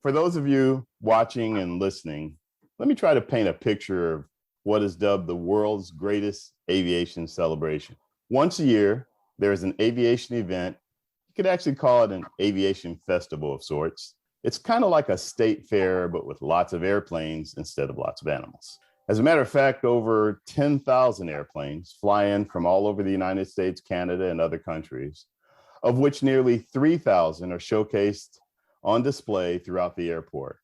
For those of you watching and listening, let me try to paint a picture of what is dubbed the world's greatest aviation celebration. Once a year, there is an aviation event. You could actually call it an aviation festival of sorts. It's kind of like a state fair, but with lots of airplanes instead of lots of animals. As a matter of fact, over 10,000 airplanes fly in from all over the United States, Canada, and other countries, of which nearly 3,000 are showcased on display throughout the airport.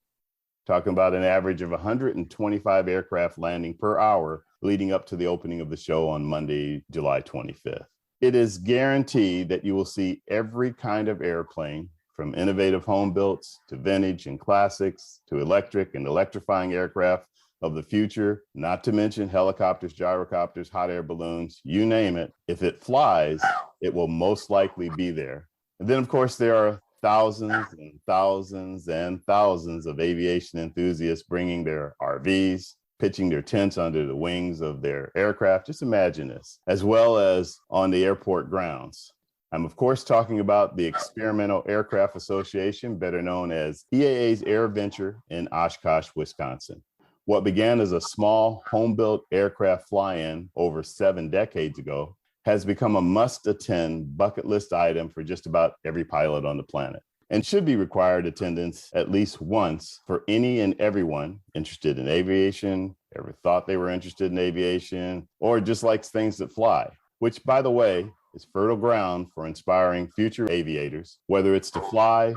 Talking about an average of 125 aircraft landing per hour leading up to the opening of the show on Monday, July 25th. It is guaranteed that you will see every kind of airplane, from innovative home builts to vintage and classics to electric and electrifying aircraft of the future, not to mention helicopters, gyrocopters, hot air balloons, you name it. If it flies, it will most likely be there. And then, of course, there are thousands and thousands and thousands of aviation enthusiasts bringing their RVs, pitching their tents under the wings of their aircraft. Just imagine this, as well as on the airport grounds. I'm, of course, talking about the Experimental Aircraft Association, better known as EAA's AirVenture in Oshkosh, Wisconsin. What began as a small home-built aircraft fly-in over 7 decades ago has become a must-attend bucket list item for just about every pilot on the planet, and should be required attendance at least once for any and everyone interested in aviation, ever thought they were interested in aviation, or just likes things that fly, which, by the way, is fertile ground for inspiring future aviators, whether it's to fly,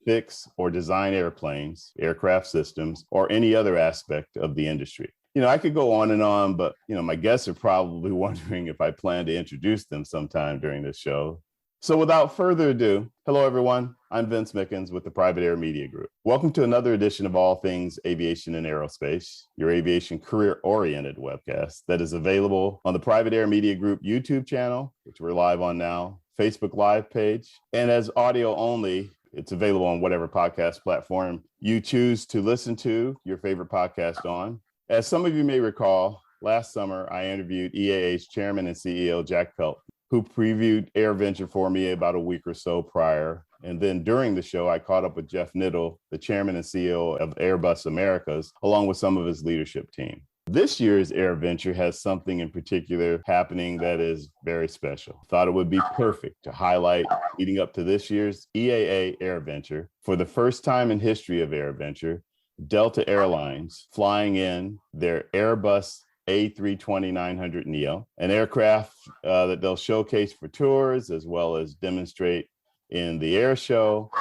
fix, or design airplanes, aircraft systems, or any other aspect of the industry. I could go on, but, my guests are probably wondering if I plan to introduce them sometime during this show. So without further ado, hello, everyone. I'm Vince Mickens with the Private Air Media Group. Welcome to another edition of All Things Aviation and Aerospace, your aviation career-oriented webcast that is available on the Private Air Media Group YouTube channel, which we're live on now, Facebook Live page, and as audio only. It's available on whatever podcast platform you choose to listen to your favorite podcast on. As some of you may recall, last summer, I interviewed EAA's chairman and CEO, Jack Pelt, who previewed AirVenture for me about a week or so prior. And then during the show, I caught up with Jeff Niddle, the chairman and CEO of Airbus Americas, along with some of his leadership team. This year's AirVenture has something in particular happening that is very special. Thought it would be perfect to highlight leading up to this year's EAA AirVenture. For the first time in history of AirVenture, Delta Airlines flying in their Airbus A330-900neo, an aircraft that they'll showcase for tours as well as demonstrate in the air show.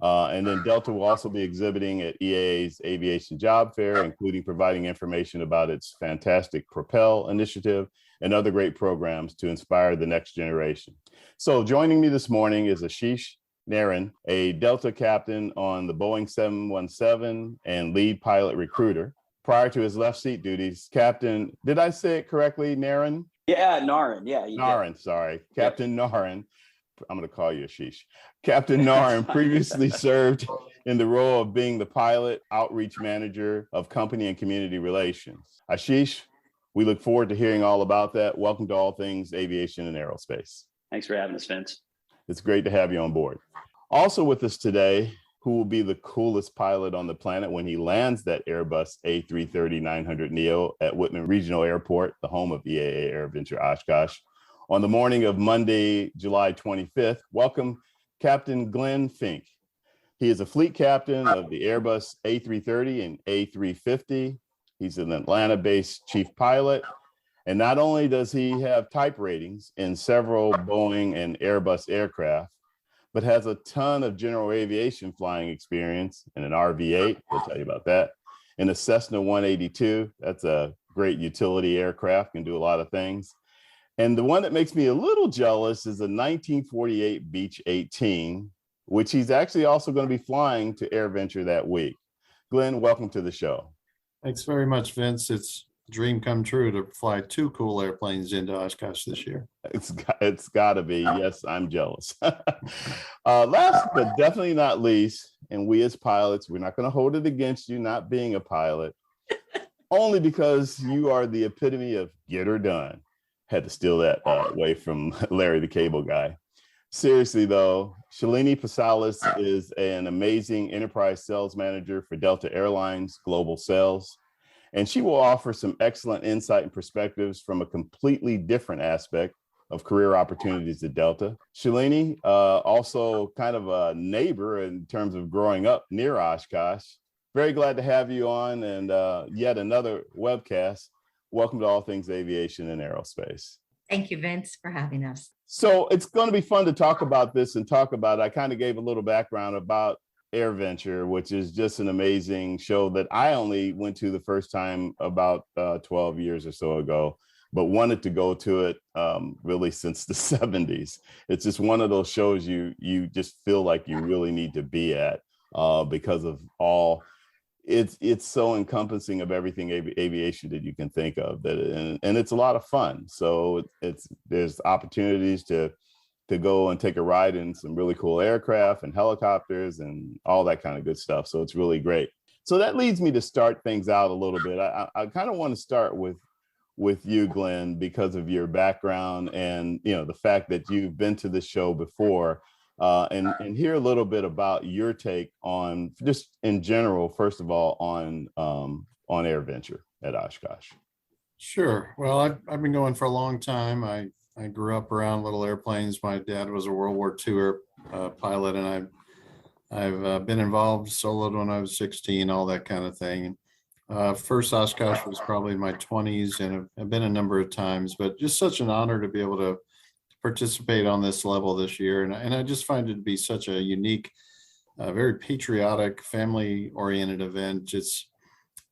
And then Delta will also be exhibiting at EAA's Aviation Job Fair, including providing information about its fantastic Propel initiative and other great programs to inspire the next generation. So joining me this morning is Ashish Naran, a Delta captain on the Boeing 717 and lead pilot recruiter. Prior to his left seat duties, Captain, did I say it correctly, Naran? Yeah, Naran. Yeah. Naran, sorry. Captain Naran. I'm going to call you Ashish. Captain Naran previously served in the role of being the pilot outreach manager of company and community relations. Ashish, we look forward to hearing all about that. Welcome to All Things Aviation and Aerospace. Thanks for having us, Vince. It's great to have you on board. Also with us today, who will be the coolest pilot on the planet when he lands that Airbus A330-900neo at Whitman Regional Airport, the home of EAA AirVenture Oshkosh, on the morning of Monday, July 25th. Welcome, Captain Glen Fink. He is a fleet captain of the Airbus A330 and A350. He's an Atlanta-based chief pilot. And not only does he have type ratings in several Boeing and Airbus aircraft, but has a ton of general aviation flying experience in an RV-8, we'll tell you about that, in a Cessna 182, that's a great utility aircraft, can do a lot of things. And the one that makes me a little jealous is a 1948 Beech 18, which he's actually also going to be flying to AirVenture that week. Glen, welcome to the show. Thanks very much, Vince. It's a dream come true to fly 2 cool airplanes into Oshkosh this year. It's got to be. Yes, I'm jealous. Last but definitely not least, and we as pilots, we're not going to hold it against you not being a pilot, only because you are the epitome of get her done. Had to steal that away from Larry the Cable Guy. Seriously, though, Shalini Passales is an amazing enterprise sales manager for Delta Airlines Global Sales, and she will offer some excellent insight and perspectives from a completely different aspect of career opportunities at Delta. Shalini, also kind of a neighbor in terms of growing up near Oshkosh. Very glad to have you on, and yet another webcast. Welcome to All Things Aviation and Aerospace. Thank you, Vince, for having us. So it's going to be fun to talk about this and talk about, I kind of gave a little background about AirVenture, which is just an amazing show that I only went to the first time about 12 years or so ago, but wanted to go to it really since the 70s. It's just one of those shows you just feel like you really need to be at because of all. It's so encompassing of everything aviation that you can think of, that and it's a lot of fun. So there's opportunities to go and take a ride in some really cool aircraft and helicopters and all that kind of good stuff. So it's really great. So that leads me to start things out a little bit. I kind of want to start with you, Glen, because of your background and the fact that you've been to this show before. And hear a little bit about your take on, just in general, first of all, on AirVenture at Oshkosh. Sure. Well, I've been going for a long time. I grew up around little airplanes. My dad was a World War II pilot, and I've been involved, soloed when I was 16, all that kind of thing. First Oshkosh was probably in my 20s, and I've been a number of times, but just such an honor to be able to participate on this level this year. And I just find it to be such a unique, very patriotic, family-oriented event. It's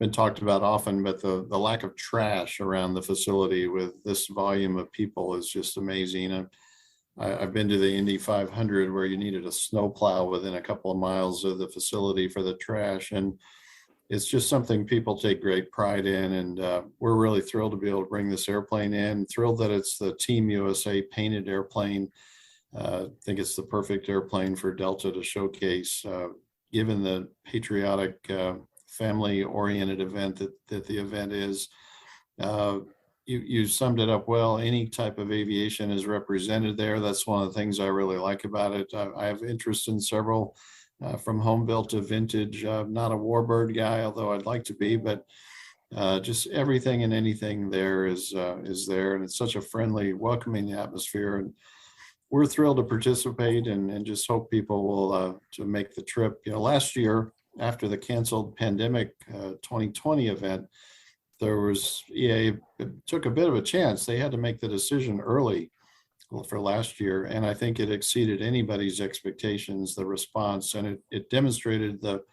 been talked about often, but the lack of trash around the facility with this volume of people is just amazing. I've been to the Indy 500 where you needed a snowplow within a couple of miles of the facility for the trash. And it's just something people take great pride in, and we're really thrilled to be able to bring this airplane in. Thrilled that it's the Team USA painted airplane. I think it's the perfect airplane for Delta to showcase, given the patriotic, family-oriented event that the event is. You summed it up well. Any type of aviation is represented there. That's one of the things I really like about it. I have interest in several. From home built to vintage, not a warbird guy, although I'd like to be, but just everything and anything there is there, and it's such a friendly, welcoming atmosphere, and we're thrilled to participate and just hope people will to make the trip. Last year after the canceled pandemic 2020 event, there was EAA took a bit of a chance. They had to make the decision early for last year, and I think it exceeded anybody's expectations, the response, and it demonstrated the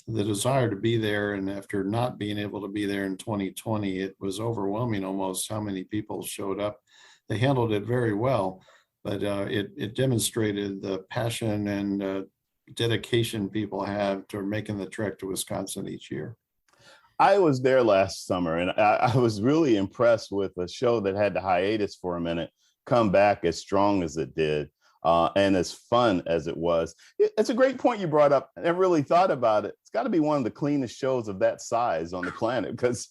desire to be there. And after not being able to be there in 2020, it was overwhelming almost how many people showed up. They handled it very well, but it demonstrated the passion and dedication people have to making the trek to Wisconsin each year. I was there last summer, and I was really impressed with a show that had the hiatus for a minute come back as strong as it did, and as fun as it was. It's a great point you brought up. I never really thought about it. It's got to be one of the cleanest shows of that size on the planet, because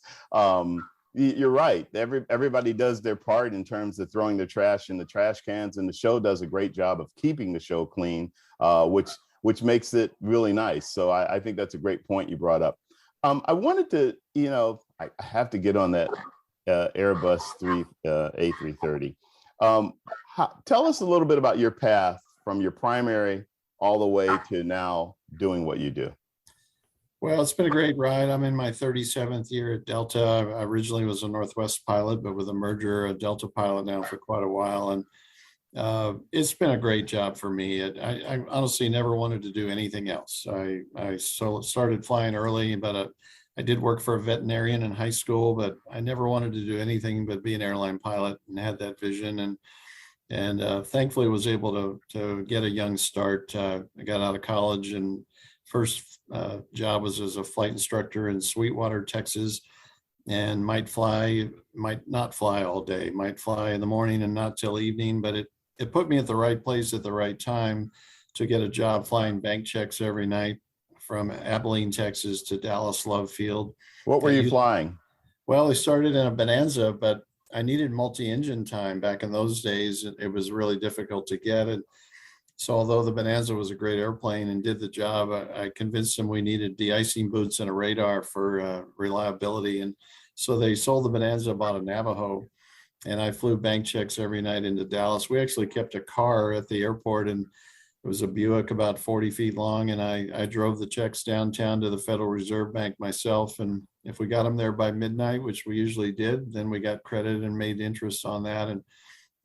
you're right. Everybody does their part in terms of throwing the trash in the trash cans, and the show does a great job of keeping the show clean, which makes it really nice. So I think that's a great point you brought up. I wanted to, I have to get on that Airbus A330. Tell us a little bit about your path from your primary all the way to now doing what you do. Well, it's been a great ride. I'm in my 37th year at Delta. I originally was a Northwest pilot, but with a merger, a Delta pilot now for quite a while. And it's been a great job for me. I honestly never wanted to do anything else. I started flying early, but I did work for a veterinarian in high school, but I never wanted to do anything but be an airline pilot, and had that vision. And thankfully was able to get a young start. I got out of college, and first job was as a flight instructor in Sweetwater, Texas, and might not fly all day, might fly in the morning and not till evening, but it put me at the right place at the right time to get a job flying bank checks every night from Abilene, Texas to Dallas Love Field. What were you flying? Well, I started in a Bonanza, but I needed multi-engine time back in those days. It was really difficult to get it. So although the Bonanza was a great airplane and did the job, I convinced them we needed de-icing boots and a radar for reliability. And so they sold the Bonanza, bought a Navajo, and I flew bank checks every night into Dallas. We actually kept a car at the airport, and it was a Buick about 40 feet long. And I drove the checks downtown to the Federal Reserve Bank myself. And if we got them there by midnight, which we usually did, then we got credit and made interest on that. And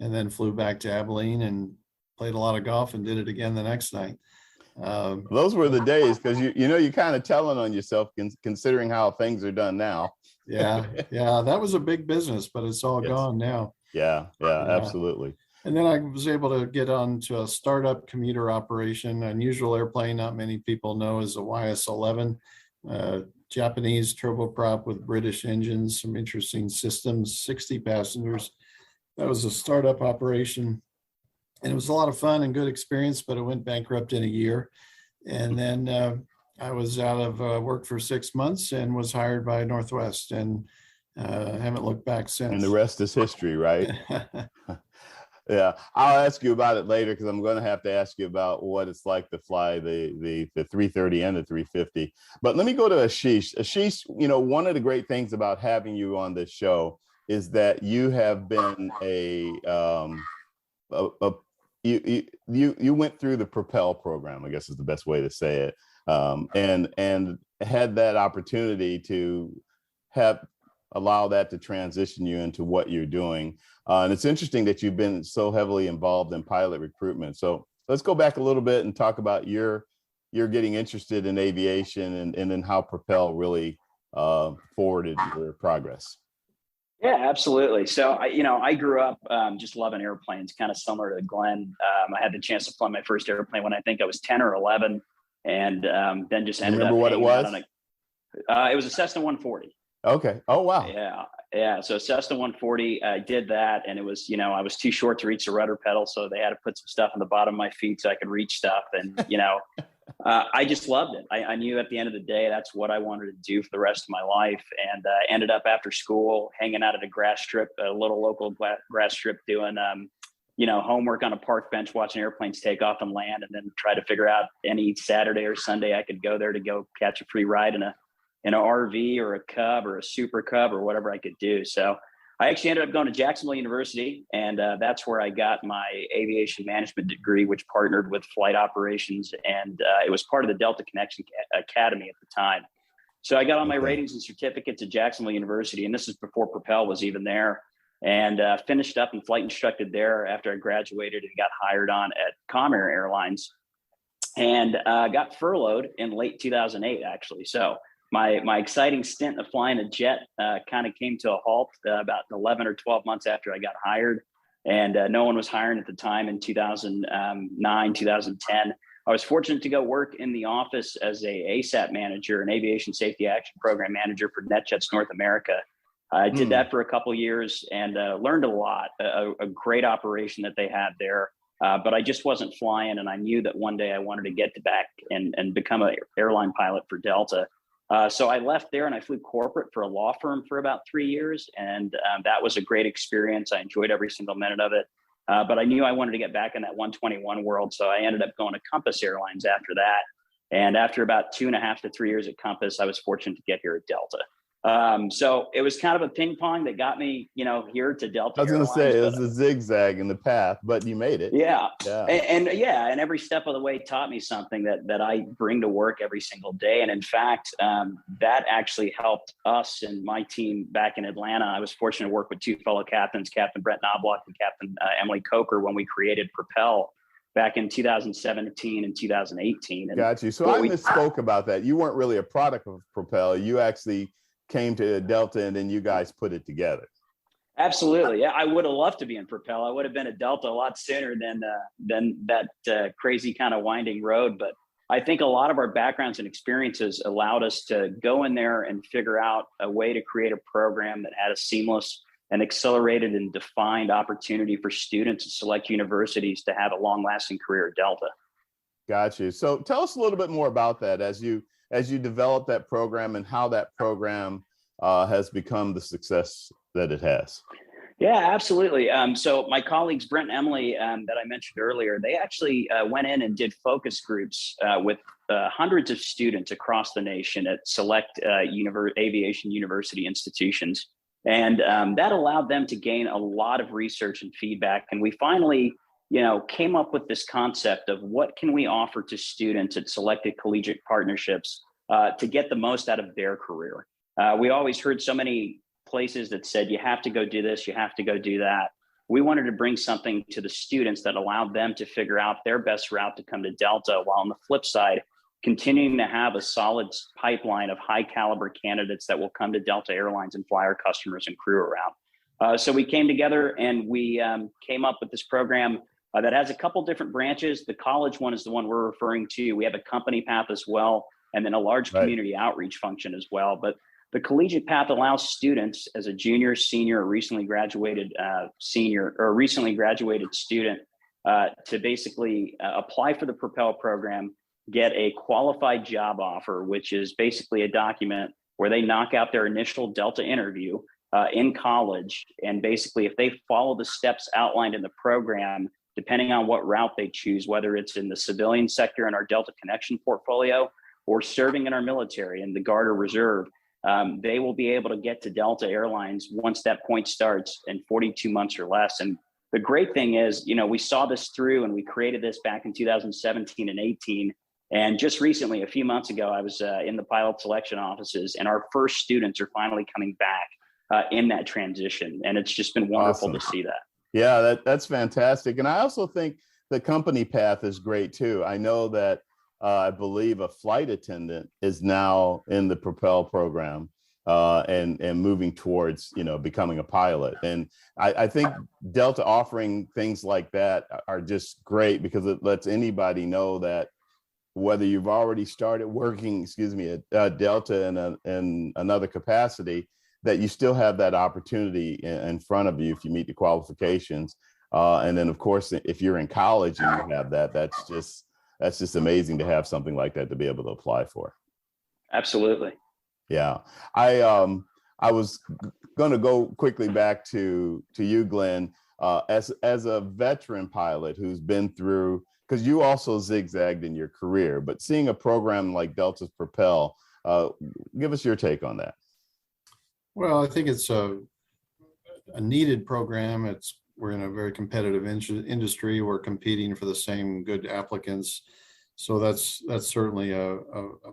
then flew back to Abilene and played a lot of golf and did it again the next night. Those were the days, because you're kind of telling on yourself considering how things are done now. Yeah, that was a big business, but it's all gone now. Yeah, absolutely. And then I was able to get onto a startup commuter operation, unusual airplane not many people know is a YS-11, Japanese turboprop with British engines, some interesting systems, 60 passengers. That was a startup operation. And it was a lot of fun and good experience, but it went bankrupt in a year. And then I was out of work for 6 months and was hired by Northwest, and haven't looked back since. And the rest is history, right? Yeah, I'll ask you about it later, because I'm going to have to ask you about what it's like to fly the 330 and the 350. But let me go to Ashish. Ashish, one of the great things about having you on this show is that you have been you went through the Propel program, I guess is the best way to say it, and had that opportunity to allow that to transition you into what you're doing. And it's interesting that you've been so heavily involved in pilot recruitment. So let's go back a little bit and talk about your getting interested in aviation and then how Propel really forwarded your progress. Yeah, absolutely. So I grew up just loving airplanes, kind of similar to Glenn. I had the chance to fly my first airplane when I think I was 10 or 11, and then just ended Remember up what it was? It was a Cessna 140. Okay. Oh, wow. Yeah. So Cessna 140, I did that, and it was, I was too short to reach the rudder pedal, so they had to put some stuff on the bottom of my feet so I could reach stuff. And I just loved it. I knew at the end of the day that's what I wanted to do for the rest of my life, and ended up after school hanging out at a grass strip, a little local grass strip, doing homework on a park bench, watching airplanes take off and land, and then try to figure out any Saturday or Sunday I could go there to go catch a free ride in an RV or a Cub or a Super Cub or whatever I could do. So I actually ended up going to Jacksonville University, and that's where I got my aviation management degree, which partnered with flight operations, and it was part of the Delta Connection Academy at the time. So I got all my ratings and certificates at Jacksonville University, and this is before Propel was even there, and finished up and flight instructed there after I graduated and got hired on at Comair Airlines, and got furloughed in late 2008, actually. So my exciting stint of flying a jet kind of came to a halt about 11 or 12 months after I got hired, and no one was hiring at the time in 2009, 2010. I was fortunate to go work in the office as a ASAP manager, an Aviation Safety Action Program manager for NetJets North America. I did that for a couple of years and learned a lot, a great operation that they had there. But I just wasn't flying, and I knew that one day I wanted to get back and become an airline pilot for Delta. So I left there and I flew corporate for a law firm for about 3 years. And that was a great experience. I enjoyed every single minute of it. But I knew I wanted to get back in that 121 world. So I ended up going to Compass Airlines after that. And after about 2.5 to 3 years at Compass, I was fortunate to get here at Delta. So it was kind of a ping pong that got me, here to Delta. I was going to say it was a zigzag in the path, but you made it. Yeah. And every step of the way taught me something that I bring to work every single day. And in fact, that actually helped us and my team back in Atlanta. I was fortunate to work with two fellow captains, Captain Brett Knobloch and Captain Emily Coker, when we created Propel back in 2017 and 2018. And got you. So I misspoke about that. You weren't really a product of Propel. You actually came to Delta and then you guys put it together. Absolutely. Yeah. I would have loved to be in Propel. I would have been at Delta a lot sooner than that crazy kind of winding road. But I think a lot of our backgrounds and experiences allowed us to go in there and figure out a way to create a program that had a seamless and accelerated and defined opportunity for students at select universities to have a long lasting career at Delta. Got you. So tell us a little bit more about that as you develop that program and how that program has become the success that it has. Yeah, absolutely. So my colleagues, Brent and Emily, that I mentioned earlier, they actually went in and did focus groups with hundreds of students across the nation at select aviation university institutions. And that allowed them to gain a lot of research and feedback. And we finally, came up with this concept of what can we offer to students at selected collegiate partnerships to get the most out of their career. We always heard so many places that said, you have to go do this, you have to go do that. We wanted to bring something to the students that allowed them to figure out their best route to come to Delta, while on the flip side, continuing to have a solid pipeline of high caliber candidates that will come to Delta Airlines and fly our customers and crew around. So we came together and we came up with this program that has a couple different branches. The college one is the one we're referring to. We have a company path as well, and then a large community outreach function as well. But the collegiate path allows students as a junior, senior, or recently graduated senior or recently graduated student to basically apply for the Propel program, get a qualified job offer, which is basically a document where they knock out their initial Delta interview in college. And basically, if they follow the steps outlined in the program, depending on what route they choose, whether it's in the civilian sector in our Delta Connection portfolio or serving in our military in the Guard or Reserve, they will be able to get to Delta Airlines once that point starts in 42 months or less. And the great thing is, we saw this through and we created this back in 2017 and 18. And just recently, a few months ago, I was in the pilot selection offices, and our first students are finally coming back in that transition. And it's just been wonderful to see that. Yeah, that's fantastic. And I also think the company path is great too. I know that I believe a flight attendant is now in the Propel program and moving towards, becoming a pilot. And I think Delta offering things like that are just great because it lets anybody know that whether you've already started working, at Delta in another capacity, that you still have that opportunity in front of you if you meet the qualifications. And then, of course, if you're in college and you have that, that's just amazing to have something like that to be able to apply for. Absolutely. Yeah. I was going to go quickly back to you, Glenn, as a veteran pilot who's been through, because you also zigzagged in your career, but seeing a program like Delta's Propel, give us your take on that. Well, I think it's a needed program. We're in a very competitive industry. We're competing for the same good applicants. So that's certainly a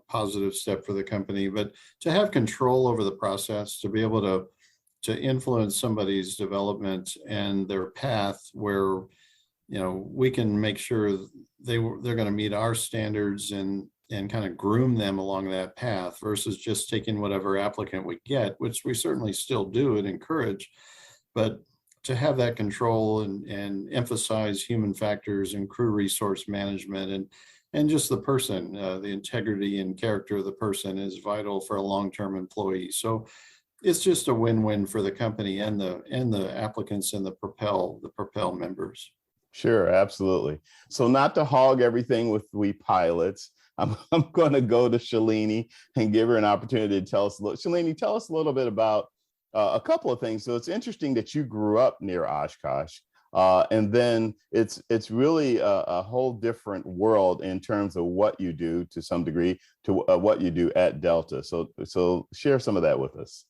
positive step for the company. But to have control over the process, to be able to influence somebody's development and their path, where we can make sure they're going to meet our standards and kind of groom them along that path versus just taking whatever applicant we get, which we certainly still do and encourage. But to have that control and emphasize human factors and crew resource management and just the person, the integrity and character of the person is vital for a long-term employee. So it's just a win-win for the company and the applicants and the Propel members. Sure, absolutely. So not to hog everything with we pilots, I'm going to go to Shalini and give her an opportunity to tell us. Shalini, tell us a little bit about a couple of things. So it's interesting that you grew up near Oshkosh, and then it's really a whole different world in terms of what you do to some degree to what you do at Delta. So share some of that with us.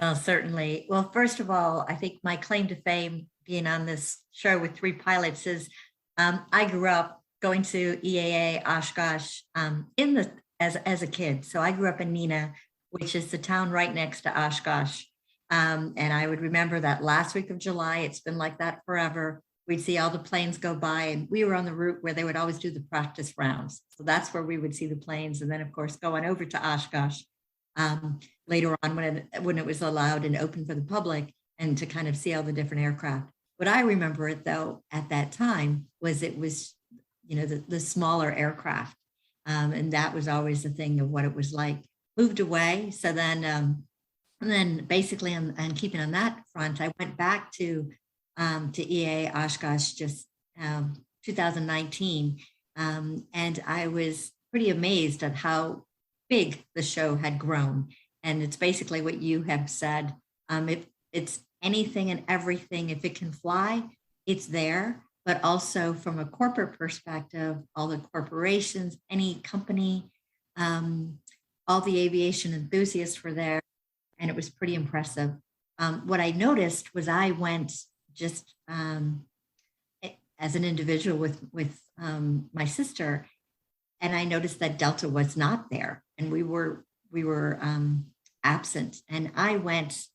Well, certainly. Well, first of all, I think my claim to fame being on this show with three pilots is I grew up going to EAA Oshkosh as a kid. So I grew up in Neenah, which is the town right next to Oshkosh. And I would remember that last week of July. It's been like that forever. We'd see all the planes go by, and we were on the route where they would always do the practice rounds. So that's where we would see the planes. And then, of course, going over to Oshkosh later on when it was allowed and open for the public and to kind of see all the different aircraft. What I remember it, though, at that time was it was the smaller aircraft. And that was always the thing of what it was like. Moved away. So then, and then basically, and keeping on that front, I went back to EAA Oshkosh just 2019. And I was pretty amazed at how big the show had grown. And it's basically what you have said. It's anything and everything. If it can fly, it's there. But also from a corporate perspective, all the corporations, any company, all the aviation enthusiasts were there, and it was pretty impressive. What I noticed was I went just as an individual with my sister, and I noticed that Delta was not there, and we were absent. And I went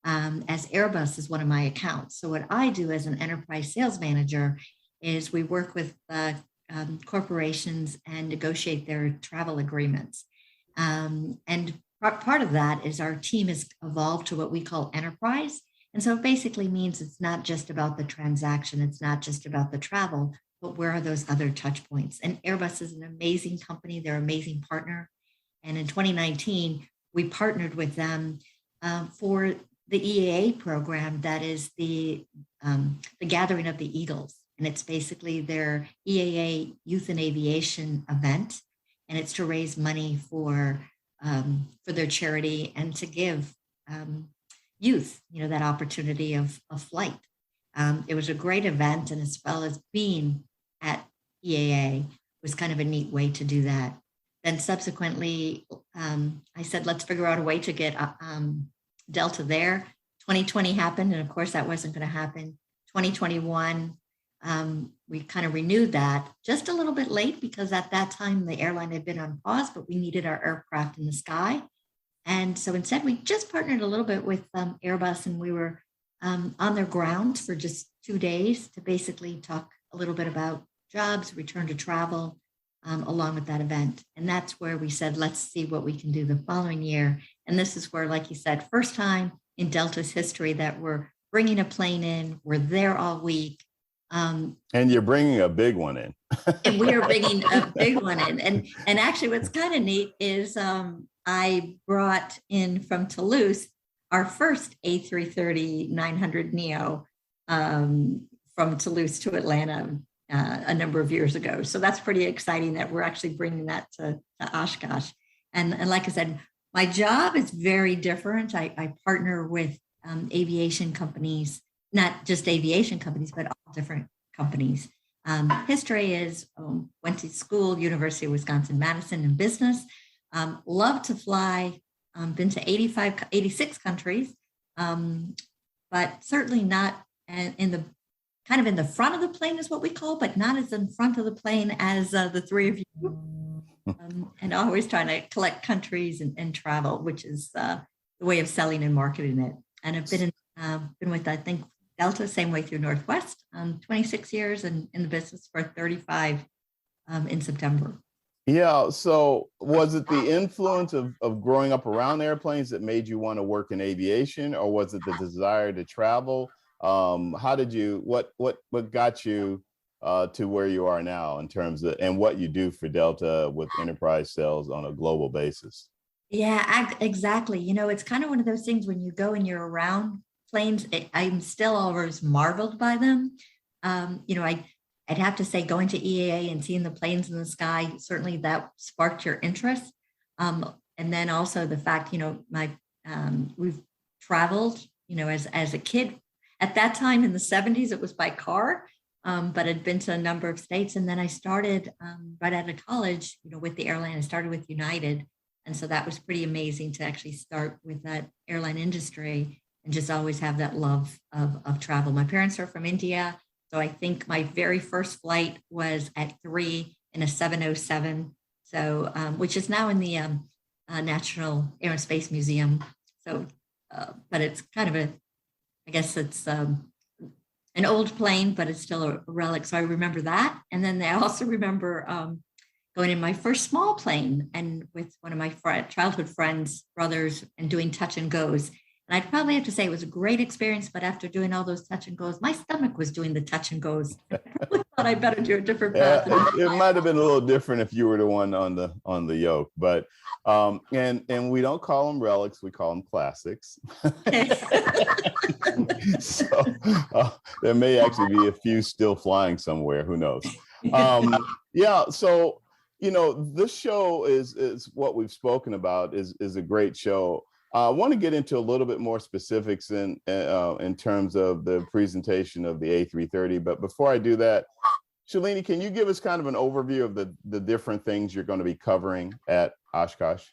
as Airbus is one of my accounts. So what I do as an enterprise sales manager is we work with corporations and negotiate their travel agreements. And part of that is our team has evolved to what we call enterprise. And so it basically means it's not just about the transaction, it's not just about the travel, but where are those other touch points? And Airbus is an amazing company, they're an amazing partner. And in 2019, we partnered with them for the EAA program, that is the Gathering of the Eagles. And it's basically their EAA Youth in Aviation event. And it's to raise money for their charity and to give youth, that opportunity of flight. It was a great event, and as well as being at EAA was kind of a neat way to do that. Then subsequently, I said, let's figure out a way to get Delta there. 2020 happened, and of course that wasn't going to happen. 2021, we kind of renewed that just a little bit late because at that time the airline had been on pause, but we needed our aircraft in the sky. And so instead we just partnered a little bit with Airbus, and we were on their grounds for just 2 days to basically talk a little bit about jobs, return to travel, along with that event. And that's where we said, let's see what we can do the following year. And this is where, like you said, first time in Delta's history that we're bringing a plane in, we're there all week. And you're bringing a big one in. And we are bringing a big one in. And actually what's kind of neat is I brought in from Toulouse our first A330-900neo from Toulouse to Atlanta a number of years ago. So that's pretty exciting that we're actually bringing that to Oshkosh. And like I said, my job is very different. I partner with aviation companies, not just aviation companies, but all different companies. History is went to school, University of Wisconsin-Madison in business. Love to fly, been to 86 countries, but certainly not in the kind of in the front of the plane is what we call, but not as in front of the plane as the three of you. And always trying to collect countries and travel, which is the way of selling and marketing it. And I've been with, I think, Delta, same way through Northwest, 26 years, and in the business for 35 in September. Yeah. So was it the influence of growing up around airplanes that made you want to work in aviation, or was it the desire to travel? How did you, what got you to where you are now in terms of, and what you do for Delta with enterprise sales on a global basis? Yeah, exactly. It's kind of one of those things when you go and you're around planes, I'm still always marveled by them. I'd have to say going to EAA and seeing the planes in the sky, certainly that sparked your interest. And then also the fact, we've traveled, as a kid. At that time in the 70s, it was by car, but I'd been to a number of states. And then I started right out of college, with the airline. I started with United. And so that was pretty amazing to actually start with that airline industry and just always have that love of travel. My parents are from India. So I think my very first flight was at 3 in a 707, so which is now in the National Aerospace Museum. So, but it's kind of I guess it's an old plane, but it's still a relic. So I remember that. And then I also remember going in my first small plane and with one of my childhood friends, brothers, and doing touch and goes. And I'd probably have to say it was a great experience, but after doing all those touch and goes, my stomach was doing the touch and goes. I probably thought I'd better do a different path. It might have been a little different if you were the one on the yoke, but and we don't call them relics, we call them classics. So there may actually be a few still flying somewhere, who knows? Yeah, so this show is what we've spoken about is a great show. I want to get into a little bit more specifics in terms of the presentation of the A330. But before I do that, Shalini, can you give us kind of an overview of the different things you're going to be covering at Oshkosh?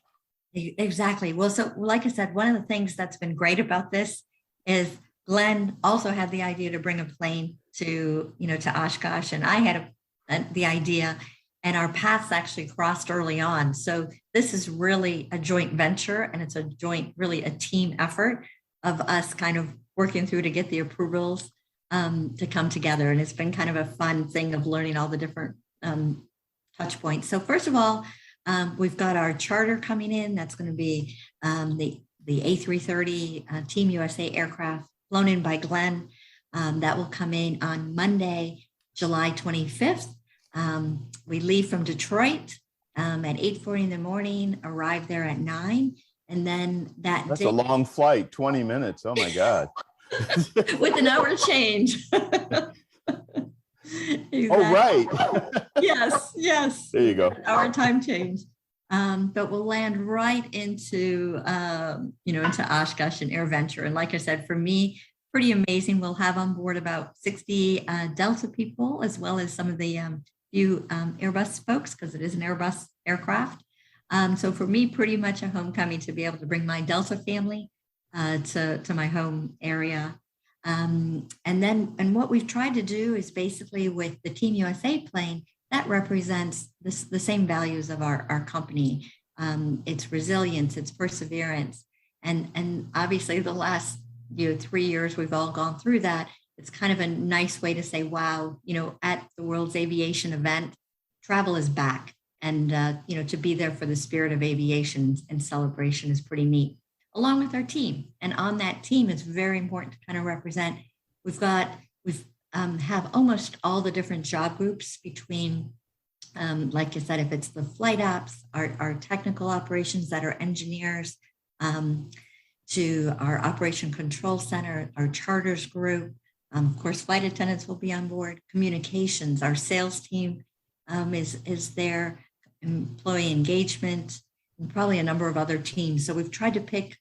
Exactly. Well, so like I said, one of the things that's been great about this is Glen also had the idea to bring a plane to Oshkosh, and I had the idea, and our paths actually crossed early on. So this is really a joint venture, and it's really a team effort of us kind of working through to get the approvals to come together. And it's been kind of a fun thing of learning all the different touch points. So first of all, we've got our charter coming in. That's going to be the A330 Team USA aircraft flown in by Glen. That will come in on Monday, July 25th. We leave from Detroit at 8:40 in the morning, arrive there at 9. And then that's a long flight, 20 minutes. Oh my God. With an hour change. Exactly. Oh, right. Yes. There you go. Our time change. But we'll land right into Oshkosh and AirVenture. And like I said, for me, pretty amazing. We'll have on board about 60 Delta people, as well as some of the few Airbus folks, because it is an Airbus aircraft. So for me, pretty much a homecoming to be able to bring my Delta family to my home area. And what we've tried to do is basically with the Team USA plane, that represents the same values of our company. It's resilience, it's perseverance. And obviously the last 3 years, we've all gone through that. It's kind of a nice way to say, wow, at the World's Aviation event, travel is back. And, to be there for the spirit of aviation and celebration is pretty neat, along with our team. And on that team, it's very important to kind of represent. We've have almost all the different job groups between, like I said, if it's the flight ops, our technical operations that are engineers, to our operation control center, our charters group. Of course, flight attendants will be on board. Communications, our sales team is there. Employee engagement, and probably a number of other teams. So we've tried to pick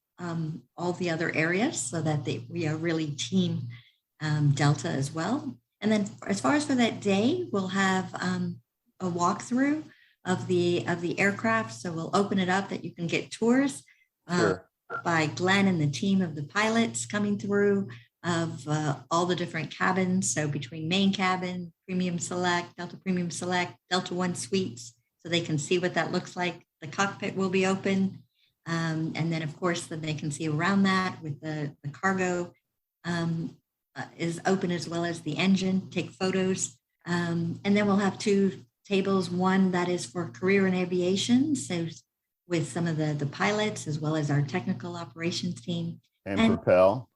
all the other areas so that we are really team Delta as well. And then as far as for that day, we'll have a walkthrough of the aircraft. So we'll open it up that you can get tours by Glen and the team of the pilots coming through of all the different cabins. So between main cabin, premium select, Delta premium select, Delta One suites, so they can see what that looks like. The cockpit will be open. And then of course, then they can see around that with the cargo is open, as well as the engine, take photos. And then we'll have 2 tables, one that is for career in aviation. So with some of the pilots, as well as our technical operations team. And Propel.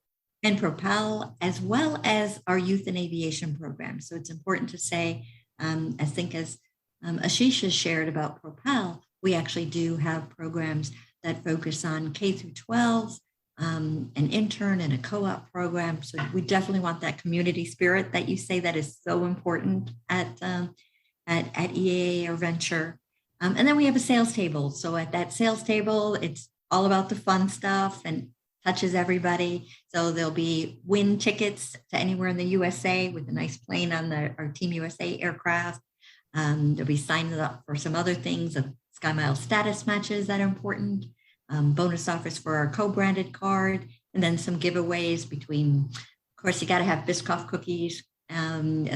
And Propel, as well as our youth in aviation program. So it's important to say, I think as Ashish has shared about Propel, we actually do have programs that focus on K through 12, an intern and a co-op program. So we definitely want that community spirit that you say that is so important at EAA AirVenture. And then we have a sales table. So at that sales table, it's all about the fun stuff and touches everybody. So there'll be win tickets to anywhere in the USA with a nice plane on our Team USA aircraft. There'll be signs up for some other things of Sky Miles status matches that are important. Bonus offers for our co-branded card, and then some giveaways between, of course, you got to have Biscoff cookies and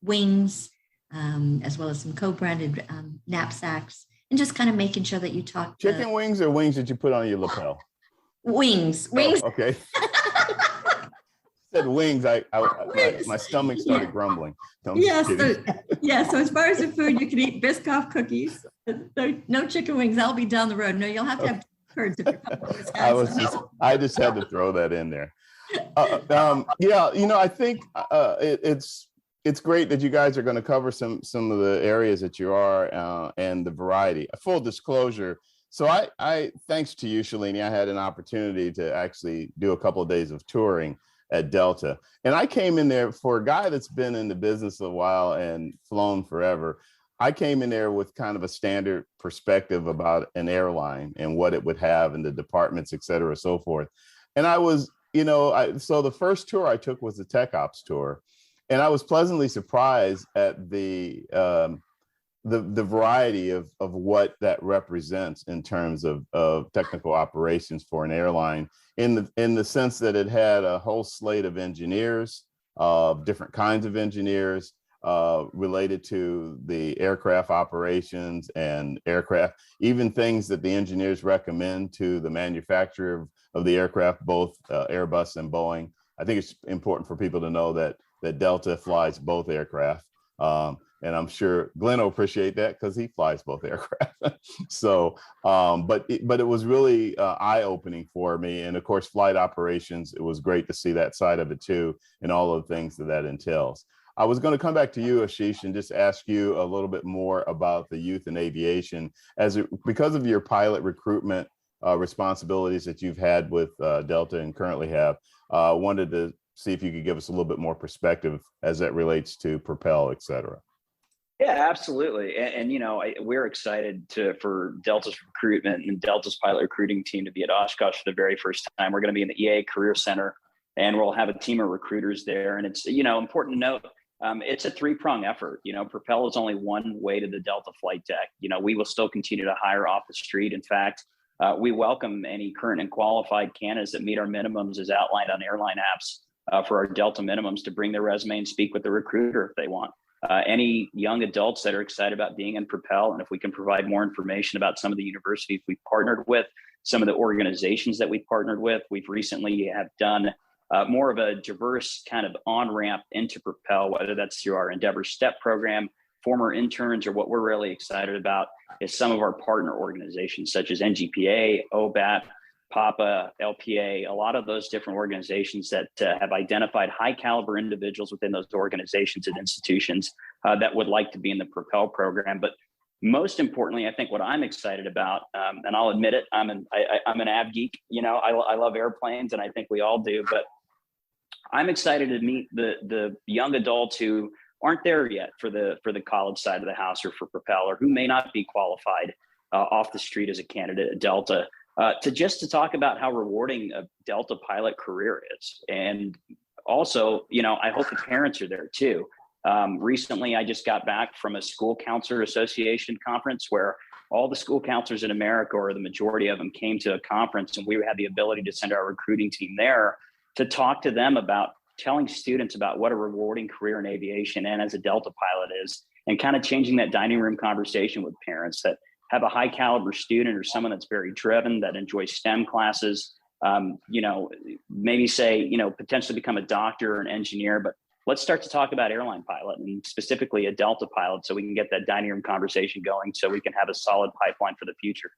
wings, as well as some co-branded knapsacks, and just kind of making sure that you talk. Chicken wings or wings that you put on your lapel? Wings. Oh, okay. Said wings. My stomach started grumbling. So as far as the food, you can eat Biscoff cookies. No chicken wings. That'll be down the road. No, you'll have to have curds if you're coming to Wisconsin. I just had to throw that in there. I think it's great that you guys are going to cover some of the areas that you are and the variety. Full disclosure. So I thanks to you, Shalini, I had an opportunity to actually do a couple of days of touring at Delta. And I came in there for a guy that's been in the business a while and flown forever. I came in there with kind of a standard perspective about an airline and what it would have and the departments, et cetera, so forth. And I was, so the first tour I took was the tech ops tour. And I was pleasantly surprised at the variety of what that represents in terms of technical operations for an airline, in the sense that it had a whole slate of engineers, of different kinds of engineers, related to the aircraft operations and aircraft, even things that the engineers recommend to the manufacturer of the aircraft, both Airbus and Boeing. I think it's important for people to know that Delta flies both aircraft. And I'm sure Glenn will appreciate that because he flies both aircraft. So, but it was really eye-opening for me. And of course, flight operations, it was great to see that side of it too, and all of the things that entails. I was going to come back to you, Ashish, and just ask you a little bit more about the youth in aviation, because of your pilot recruitment responsibilities that you've had with Delta and currently have. Wanted to see if you could give us a little bit more perspective as that relates to Propel, et cetera. Yeah, absolutely. And we're excited for Delta's recruitment and Delta's pilot recruiting team to be at Oshkosh for the very first time. We're going to be in the EAA Career Center, and we'll have a team of recruiters there. And it's, important to note, it's a three-prong effort. Propel is only one way to the Delta flight deck. We will still continue to hire off the street. In fact, we welcome any current and qualified candidates that meet our minimums as outlined on airline apps for our Delta minimums to bring their resume and speak with the recruiter if they want. Any young adults that are excited about being in Propel, and if we can provide more information about some of the universities we've partnered with, some of the organizations that we've partnered with, we've recently have done more of a diverse kind of on-ramp into Propel, whether that's through our Endeavor STEP program, former interns, or what we're really excited about is some of our partner organizations such as NGPA, OBAT, PAPA, LPA, a lot of those different organizations that have identified high caliber individuals within those organizations and institutions that would like to be in the Propel program. But most importantly, I think what I'm excited about, and I'll admit it, I'm an av geek. I love airplanes, and I think we all do. But I'm excited to meet the young adults who aren't there yet for the college side of the house or for Propel, or who may not be qualified off the street as a candidate at Delta. To talk about how rewarding a Delta pilot career is. And also, I hope the parents are there too. Recently, I just got back from a school counselor association conference where all the school counselors in America, or the majority of them, came to a conference, and we had the ability to send our recruiting team there to talk to them about telling students about what a rewarding career in aviation and as a Delta pilot is, and kind of changing that dining room conversation with parents that have a high caliber student or someone that's very driven, that enjoys STEM classes, maybe say, potentially become a doctor or an engineer, but let's start to talk about airline pilot, and specifically a Delta pilot, so we can get that dining room conversation going, so we can have a solid pipeline for the future.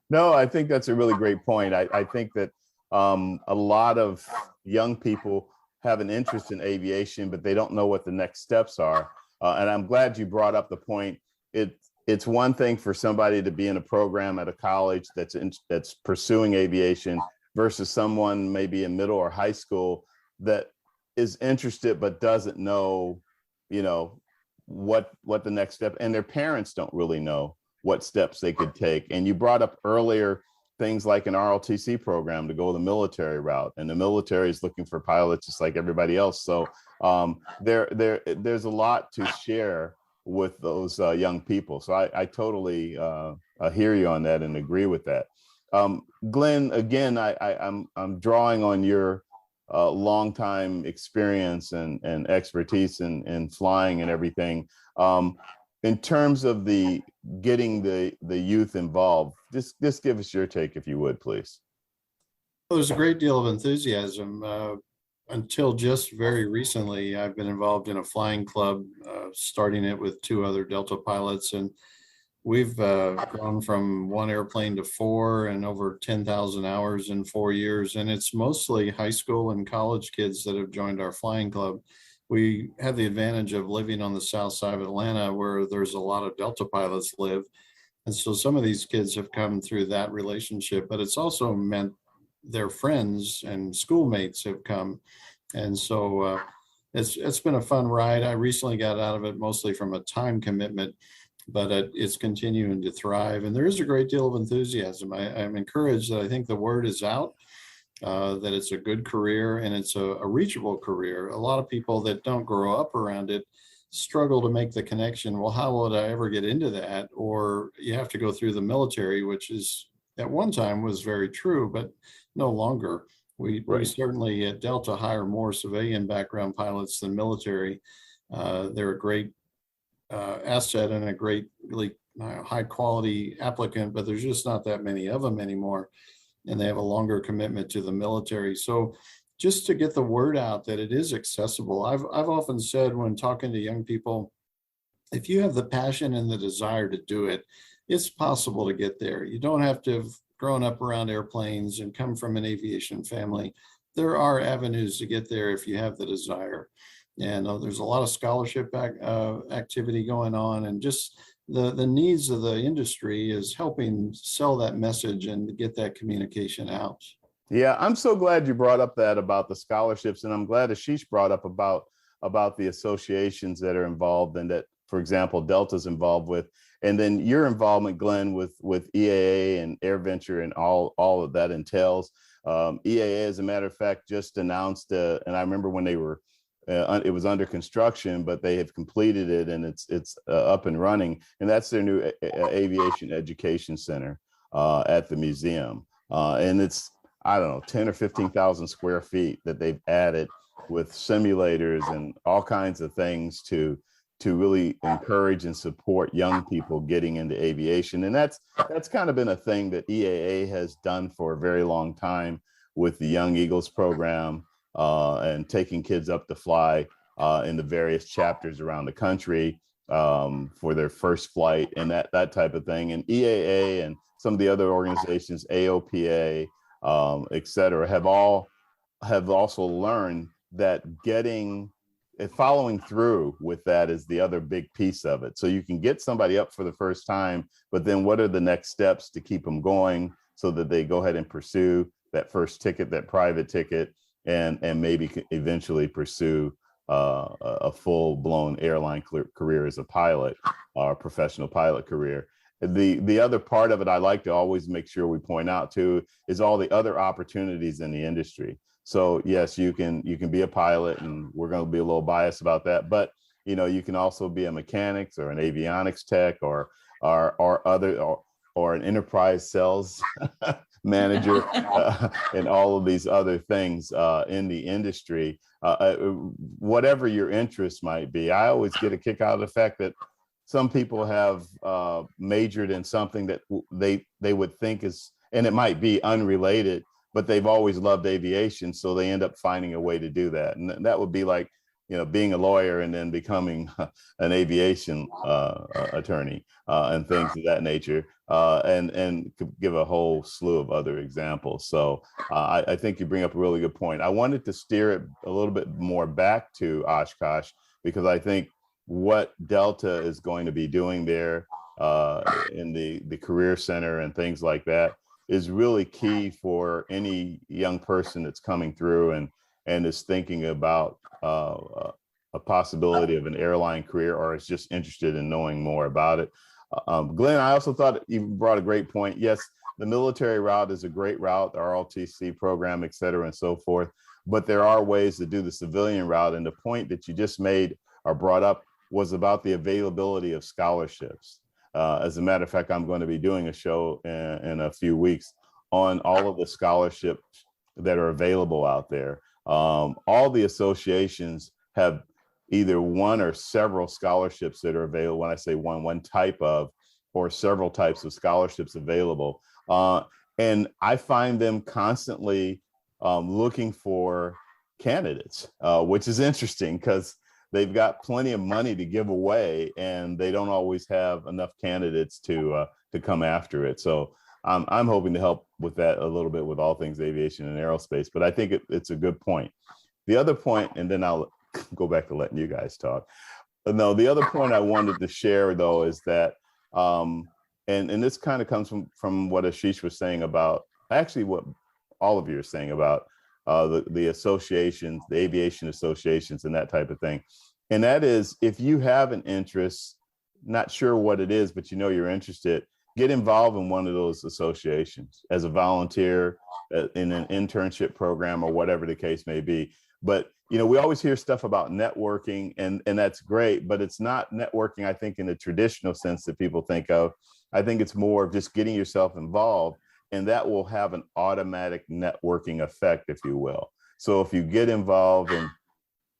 No, I think that's a really great point. I think that a lot of young people have an interest in aviation, but they don't know what the next steps are. And I'm glad you brought up the point. It's one thing for somebody to be in a program at a college that's pursuing aviation versus someone maybe in middle or high school that is interested but doesn't know, what the next step, and their parents don't really know what steps they could take. And you brought up earlier things like an ROTC program to go the military route, and the military is looking for pilots just like everybody else. So there's a lot to share with those young people. So I totally hear you on that and agree with that. Glenn, again, I'm drawing on your longtime experience and expertise in flying and everything. In terms of getting the youth involved, just give us your take, if you would, please. Well, there's a great deal of enthusiasm. Until just very recently, I've been involved in a flying club, starting it with 2 other Delta pilots, and we've gone from 1 airplane to 4 and over 10,000 hours in 4 years. And it's mostly high school and college kids that have joined our flying club. We have the advantage of living on the south side of Atlanta, where there's a lot of Delta pilots live. And so some of these kids have come through that relationship, but it's also meant their friends and schoolmates have come. And so it's been a fun ride. I recently got out of it mostly from a time commitment. but it's continuing to thrive. And there is a great deal of enthusiasm. I'm encouraged that I think the word is out, that it's a good career and it's a reachable career. A lot of people that don't grow up around it struggle to make the connection. Well, how would I ever get into that? Or you have to go through the military, which is at one time was very true, but no longer. We certainly at Delta hire more civilian background pilots than military. They're a great asset and a great, really high quality applicant, but there's just not that many of them anymore. And they have a longer commitment to the military. So just to get the word out that it is accessible. I've often said when talking to young people, if you have the passion and the desire to do it, it's possible to get there. You don't have to have grown up around airplanes and come from an aviation family. There are avenues to get there if you have the desire. And there's a lot of scholarship activity going on, and just the needs of the industry is helping sell that message and get that communication out. Yeah, I'm so glad you brought up that about the scholarships, and I'm glad Ashish brought up about the associations that are involved and that, for example, Delta's involved with, and then your involvement, Glenn, with EAA and AirVenture and all of that entails. EAA, as a matter of fact, just announced, and I remember when they were, it was under construction, but they have completed it and it's up and running, and that's their new Aviation Education Center at the museum, and it's, I don't know, 10 or 15,000 square feet that they've added with simulators and all kinds of things to really encourage and support young people getting into aviation. And that's kind of been a thing that EAA has done for a very long time with the Young Eagles program and taking kids up to fly in the various chapters around the country for their first flight and that type of thing. And EAA and some of the other organizations, AOPA, et cetera, have also learned that following through with that is the other big piece of it. So you can get somebody up for the first time, but then what are the next steps to keep them going so that they go ahead and pursue that first ticket, that private ticket, and maybe eventually pursue a full-blown airline career as a pilot or professional pilot career. The other part of it I like to always make sure we point out too is all the other opportunities in the industry. So yes, you can be a pilot, and we're going to be a little biased about that, but you can also be a mechanics or an avionics tech or an enterprise sales manager and all of these other things in the industry. Whatever your interest might be, I always get a kick out of the fact that some people have majored in something that they would think is, and it might be unrelated, but they've always loved aviation, so they end up finding a way to do that. And that would be like, being a lawyer and then becoming an aviation attorney and things of that nature, and could give a whole slew of other examples. So I think you bring up a really good point. I wanted to steer it a little bit more back to Oshkosh, because I think what Delta is going to be doing there in the Career Center and things like that is really key for any young person that's coming through and is thinking about a possibility of an airline career or is just interested in knowing more about it. Glenn, I also thought you brought a great point. Yes, the military route is a great route, the ROTC program, et cetera, and so forth, but there are ways to do the civilian route. And the point that you just made or brought up was about the availability of scholarships. As a matter of fact, I'm going to be doing a show in a few weeks on all of the scholarships that are available out there. All the associations have either one or several scholarships that are available. When I say one type of, or several types of scholarships available. And I find them constantly looking for candidates, which is interesting because they've got plenty of money to give away and they don't always have enough candidates to come after it. So I'm hoping to help with that a little bit with All Things Aviation and Aerospace, but I think it's a good point. The other point, and then I'll go back to letting you guys talk. No, the other point I wanted to share though is that, and this kind of comes from what Ashish was saying about, actually what all of you are saying about the associations, the aviation associations and that type of thing. And that is, if you have an interest not sure what it is, but you know you're interested, get involved in one of those associations as a volunteer in an internship program or whatever the case may be. But you know, we always hear stuff about networking, and that's great, but it's not networking, I think, in the traditional sense that people think of. I think it's more of just getting yourself involved, and that will have an automatic networking effect, if you will. So if you get involved in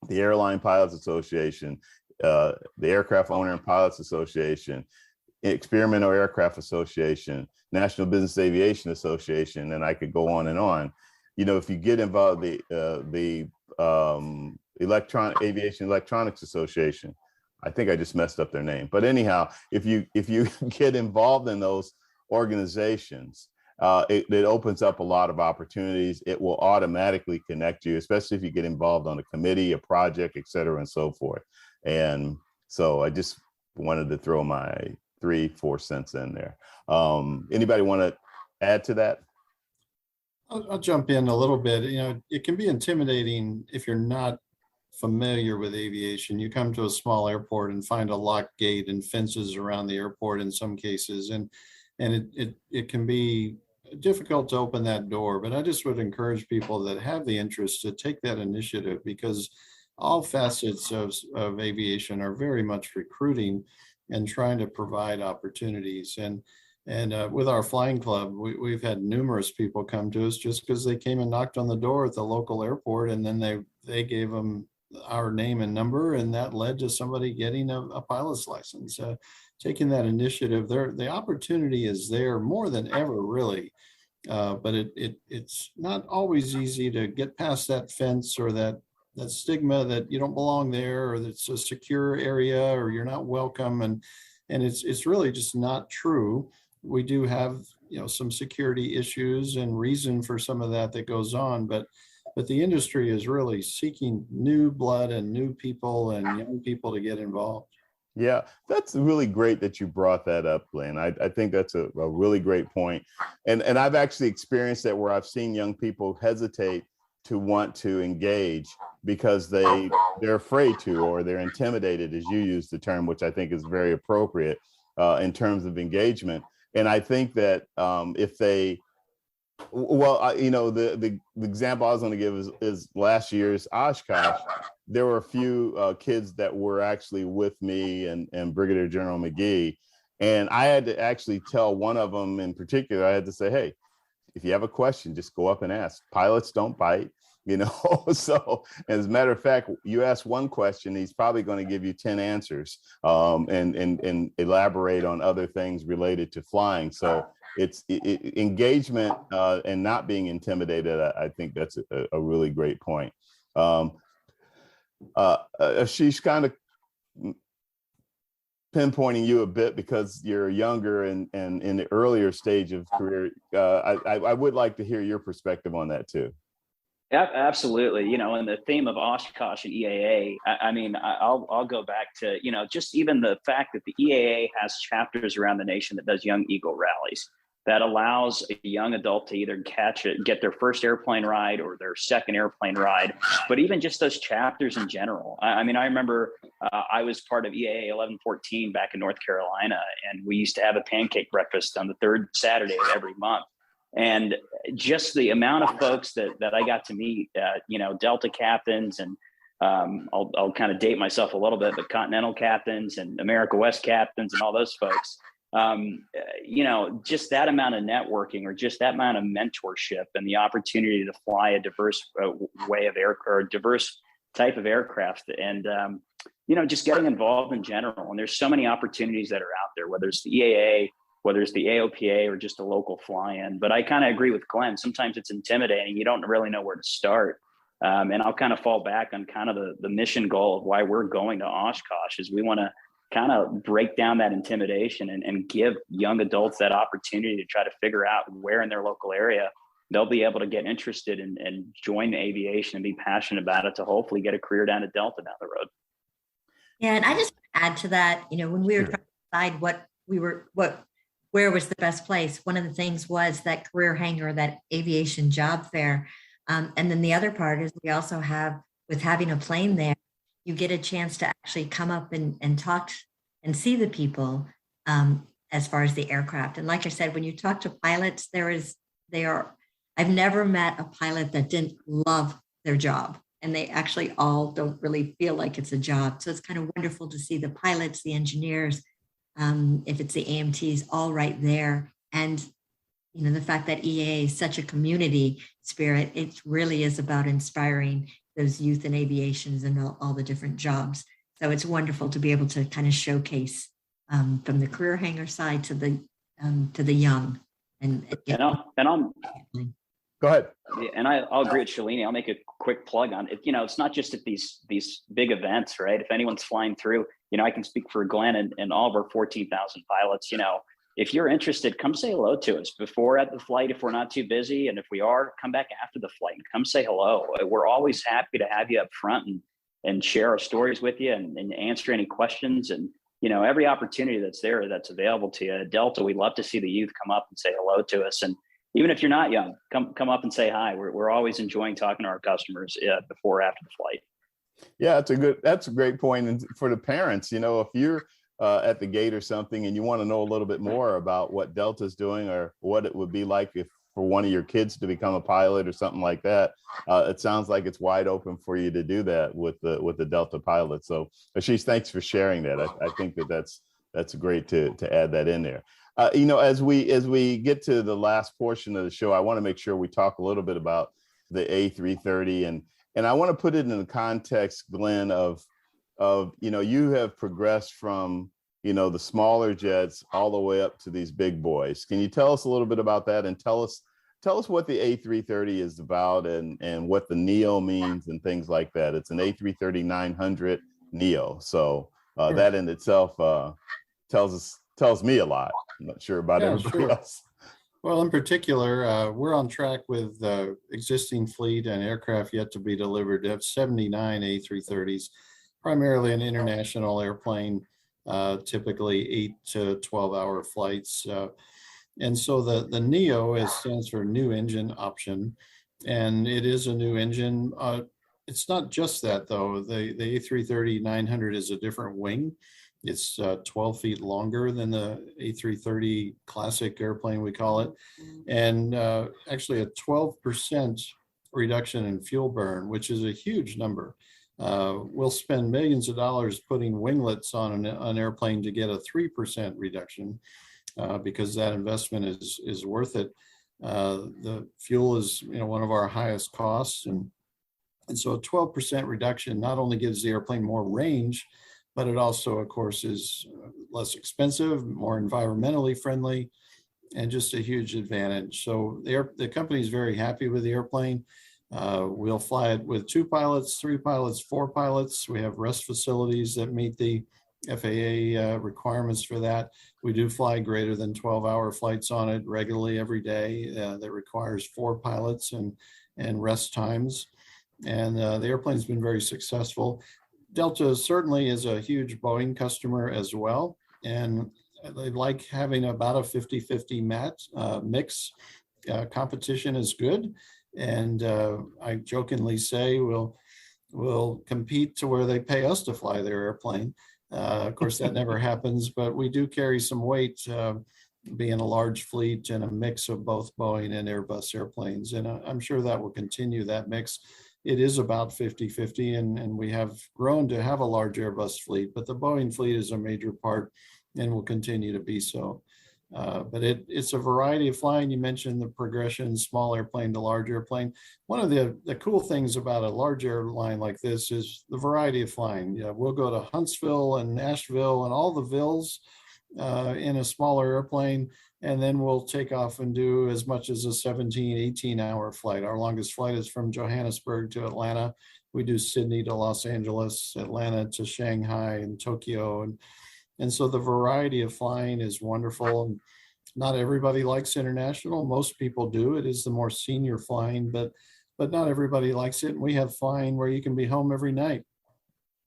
the Airline Pilots Association, the Aircraft Owner and Pilots Association, Experimental Aircraft Association, National Business Aviation Association, and I could go on and on. You know, if you get involved, the Aviation Electronics Association, I think I just messed up their name, but anyhow, if you get involved in those organizations, it opens up a lot of opportunities. It will automatically connect you, especially if you get involved on a committee, a project, et cetera, and so forth. And so I just wanted to throw my 3-4 cents in there. Anybody want to add to that? I'll jump in a little bit. You know, it can be intimidating if you're not familiar with aviation. You come to a small airport and find a locked gate and fences around the airport in some cases, and it can be difficult to open that door. But I just would encourage people that have the interest to take that initiative, because all facets of aviation are very much recruiting and trying to provide opportunities. And with our flying club, we've had numerous people come to us just because they came and knocked on the door at the local airport, and then they gave them our name and number, and that led to somebody getting a pilot's license. Taking that initiative, the opportunity is there more than ever, really. But it's not always easy to get past that fence or that stigma that you don't belong there, or that it's a secure area, or you're not welcome, and it's really just not true. We do have, you know, some security issues and reason for some of that goes on, but the industry is really seeking new blood and new people and young people to get involved. Yeah, that's really great that you brought that up, Glenn. I think that's a really great point. And I've actually experienced that, where I've seen young people hesitate to want to engage because they're afraid to, or they're intimidated, as you use the term, which I think is very appropriate in terms of engagement. And I think that if they, you know, the example I was going to give is last year's Oshkosh. There were a few kids that were actually with me and Brigadier General McGee. And I had to actually tell one of them in particular, I had to say, hey, if you have a question, just go up and ask. Pilots don't bite, you know. So as a matter of fact, you ask one question, he's probably going to give you 10 answers and elaborate on other things related to flying. So it's engagement and not being intimidated. I think that's a really great point. Ashish, kind of pinpointing you a bit because you're younger and in the earlier stage of career. I would like to hear your perspective on that too. Yeah, absolutely. You know, and the theme of Oshkosh and EAA, I mean, I'll go back to, you know, just even the fact that the EAA has chapters around the nation that does Young Eagle rallies that allows a young adult to either get their first airplane ride or their second airplane ride, but even just those chapters in general. I mean, I remember I was part of EAA 1114 back in North Carolina, and we used to have a pancake breakfast on the third Saturday of every month. And just the amount of folks that I got to meet, you know, Delta captains and I'll kind of date myself a little bit, but Continental captains and America West captains and all those folks, you know, just that amount of networking or just that amount of mentorship and the opportunity to fly a diverse way of air or diverse type of aircraft and, you know, just getting involved in general. And there's so many opportunities that are out there, whether it's the EAA, whether it's the AOPA or just a local fly-in. But I kind of agree with Glenn. Sometimes it's intimidating. You don't really know where to start. And I'll kind of fall back on kind of the mission goal of why we're going to Oshkosh is we want to kind of break down that intimidation and give young adults that opportunity to try to figure out where in their local area they'll be able to get interested and join aviation and be passionate about it to hopefully get a career down at Delta down the road. Yeah, and I just add to that, you know, when we were trying to decide where was the best place, one of the things was that career hangar, that aviation job fair. And then the other part is we also have, with having a plane there, you get a chance to actually come up and talk and see the people as far as the aircraft. And like I said, when you talk to pilots, I've never met a pilot that didn't love their job. And they actually all don't really feel like it's a job. So it's kind of wonderful to see the pilots, the engineers, if it's the AMTs, all right there. And the fact that EAA is such a community spirit, it really is about inspiring those youth in aviations and all the different jobs. So it's wonderful to be able to kind of showcase from the career hanger side to the young. And I'm Go ahead. And I'll agree with Shalini. I'll make a quick plug on it. It's not just at these big events, right? If anyone's flying through, I can speak for Glen and all of our 14,000 pilots. If you're interested, come say hello to us before at the flight if we're not too busy. And if we are, come back after the flight and come say hello. We're always happy to have you up front and share our stories with you and answer any questions. And, every opportunity that's there, that's available to you. At Delta, we love to see the youth come up and say hello to us. And even if you're not young, come up and say hi. We're always enjoying talking to our customers before or after the flight. Yeah, that's a great point. And for the parents, if you're at the gate or something and you want to know a little bit more about what Delta's doing or what it would be like if for one of your kids to become a pilot or something like that, it sounds like it's wide open for you to do that with the Delta pilot. So Ashish, thanks for sharing that. I think that's great to add that in there. As we get to the last portion of the show, I want to make sure we talk a little bit about the A330 and I want to put it in the context, Glen, of you have progressed from the smaller jets all the way up to these big boys. Can you tell us a little bit about that and tell us what the A330 is about and what the neo means and things like that? It's an A330-900neo, so Sure. That in itself tells me a lot. I'm not sure about everybody else. Well, in particular, we're on track with the existing fleet and aircraft yet to be delivered. To have 79 A330s, primarily an international airplane, typically 8 to 12-hour flights. And so the NEO stands for New Engine Option, and it is a new engine. It's not just that, though. The A330-900 is a different wing. It's 12 feet longer than the A330 classic airplane, we call it. And actually a 12% reduction in fuel burn, which is a huge number. We'll spend millions of dollars putting winglets on an airplane to get a 3% reduction because that investment is worth it. The fuel is one of our highest costs. And so a 12% reduction not only gives the airplane more range, but it also, of course, is less expensive, more environmentally friendly, and just a huge advantage. So the company is very happy with the airplane. We'll fly it with 2 pilots, 3 pilots, 4 pilots. We have rest facilities that meet the FAA requirements for that. We do fly greater than 12-hour flights on it regularly every day. That requires 4 pilots and rest times. And the airplane's been very successful. Delta certainly is a huge Boeing customer as well, and they like having about a 50-50 mix. Competition is good, and I jokingly say we'll compete to where they pay us to fly their airplane. Of course, that never happens, but we do carry some weight, being a large fleet and a mix of both Boeing and Airbus airplanes, and I'm sure that will continue that mix. It is about 50-50, and we have grown to have a large Airbus fleet, but the Boeing fleet is a major part and will continue to be so. But it's a variety of flying. You mentioned the progression, small airplane to large airplane. One of the cool things about a large airline like this is the variety of flying. We'll go to Huntsville and Nashville and all the vills in a smaller airplane, and then we'll take off and do as much as a 17, 18-hour flight. Our longest flight is from Johannesburg to Atlanta. We do Sydney to Los Angeles, Atlanta to Shanghai and Tokyo. And so the variety of flying is wonderful. Not everybody likes international. Most people do. It is the more senior flying, but not everybody likes it. And we have flying where you can be home every night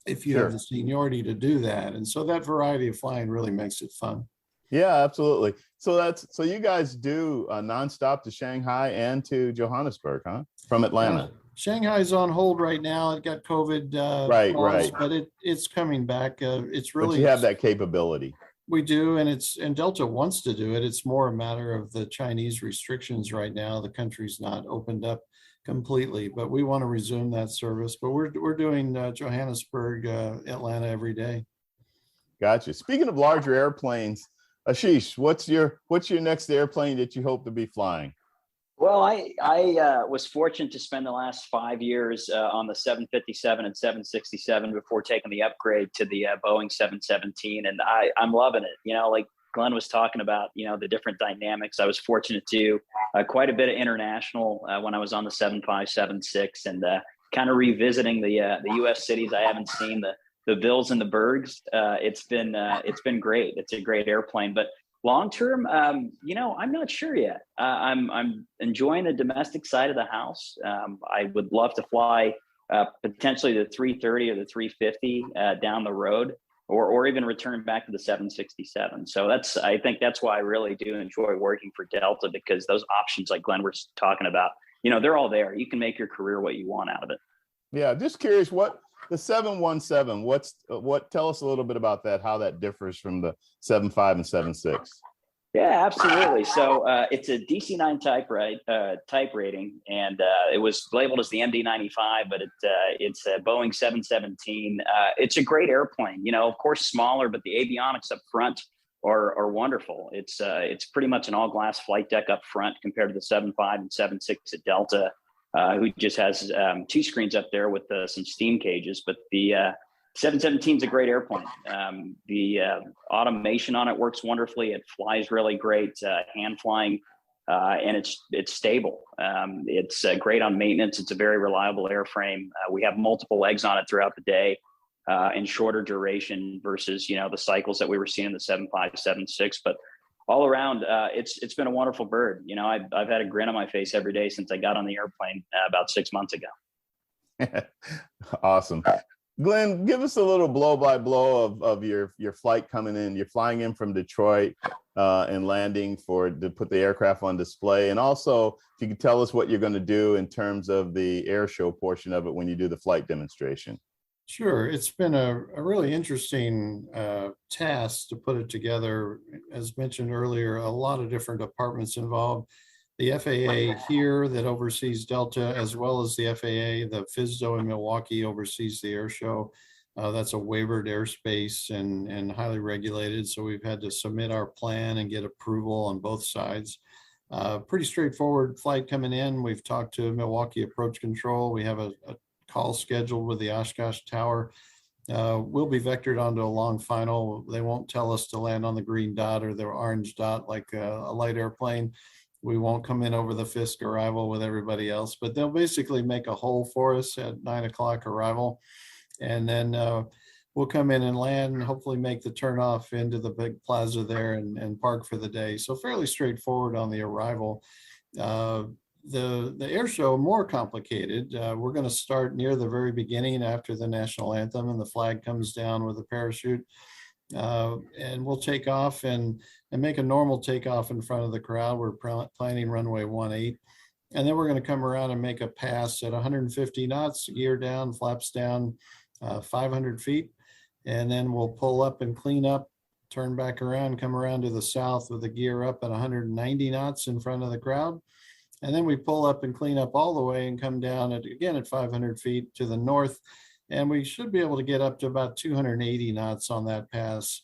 if you have the seniority to do that. And so that variety of flying really makes it fun. Yeah, absolutely. So you guys do nonstop to Shanghai and to Johannesburg, huh? From Atlanta. Shanghai's on hold right now. It got COVID Right. but it's coming back. It's But really, you have that capability. we do, and Delta wants to do it. It's more a matter of the Chinese restrictions right now. The country's not opened up completely, but we want to resume that service. But we're doing Johannesburg, Atlanta every day. Gotcha. Speaking of larger airplanes, Ashish, what's your next airplane that you hope to be flying? Well, I was fortunate to spend the last 5 years on the 757 and 767 before taking the upgrade to the Boeing 717, and I'm loving it. You know, like Glenn was talking about, you know, the different dynamics. I was fortunate to quite a bit of international when I was on the 7576, and kind of revisiting the U.S. cities I haven't seen, the Bills and the Bergs. It's been great. It's a great airplane, but long term, you know, I'm not sure yet. I'm enjoying the domestic side of the house. I would love to fly potentially the 330 or the 350 down the road, or even return back to the 767. So I think that's why I really do enjoy working for Delta, because those options, like Glenn was talking about, you know, they're all there. You can make your career what you want out of it. Yeah, just curious, what the 717, tell us a little bit about that, how that differs from the 75 and 76. Yeah, absolutely. So it's a DC-9 type rating, and it was labeled as the MD-95, but it's a Boeing 717. It's a great airplane, you know, of course smaller, but the avionics up front are wonderful. It's pretty much an all-glass flight deck up front compared to the 75 and 76 at Delta, who just has 2 screens up there with some steam cages. But the 717 is a great airplane. The automation on it works wonderfully. It flies really great, hand flying, and it's stable. It's great on maintenance. It's a very reliable airframe. We have multiple legs on it throughout the day, and shorter duration versus, you know, the cycles that we were seeing in the 75, 76. But all around, it's been a wonderful bird. You know, I've had a grin on my face every day since I got on the airplane about 6 months ago. Awesome. Glenn, give us a little blow by blow of your flight coming in. You're flying in from Detroit and landing to put the aircraft on display. And also, if you could tell us what you're going to do in terms of the air show portion of it when you do the flight demonstration. Sure. It's been a really interesting task to put it together. As mentioned earlier, a lot of different departments involved. The FAA here that oversees Delta, as well as the FAA, the FSDO in Milwaukee oversees the air show. That's a waivered airspace and highly regulated. So we've had to submit our plan and get approval on both sides. Pretty straightforward flight coming in. We've talked to Milwaukee Approach Control. We have a call scheduled with the Oshkosh Tower. We'll be vectored onto a long final. They won't tell us to land on the green dot or the orange dot like a light airplane. We won't come in over the Fisk arrival with everybody else, but they'll basically make a hole for us at 9 o'clock arrival. And then we'll come in and land and hopefully make the turnoff into the big plaza there and park for the day. So fairly straightforward on the arrival. The air show, more complicated. We're going to start near the very beginning after the national anthem and the flag comes down with a parachute. And we'll take off and make a normal takeoff in front of the crowd. We're planning runway 18. And then we're going to come around and make a pass at 150 knots, gear down, flaps down, 500 feet. And then we'll pull up and clean up, turn back around, come around to the south with the gear up at 190 knots in front of the crowd. And then we pull up and clean up all the way and come down again at 500 feet to the north. And we should be able to get up to about 280 knots on that pass.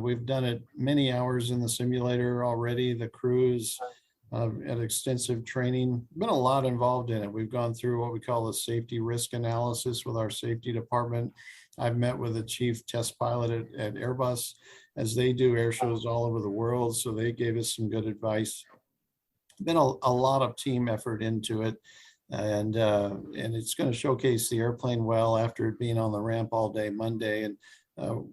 We've done it many hours in the simulator already. The crews had extensive training, been a lot involved in it. We've gone through what we call a safety risk analysis with our safety department. I've met with the chief test pilot at Airbus, as they do air shows all over the world. So they gave us some good advice. Been a lot of team effort into it. And it's going to showcase the airplane well after it being on the ramp all day Monday. And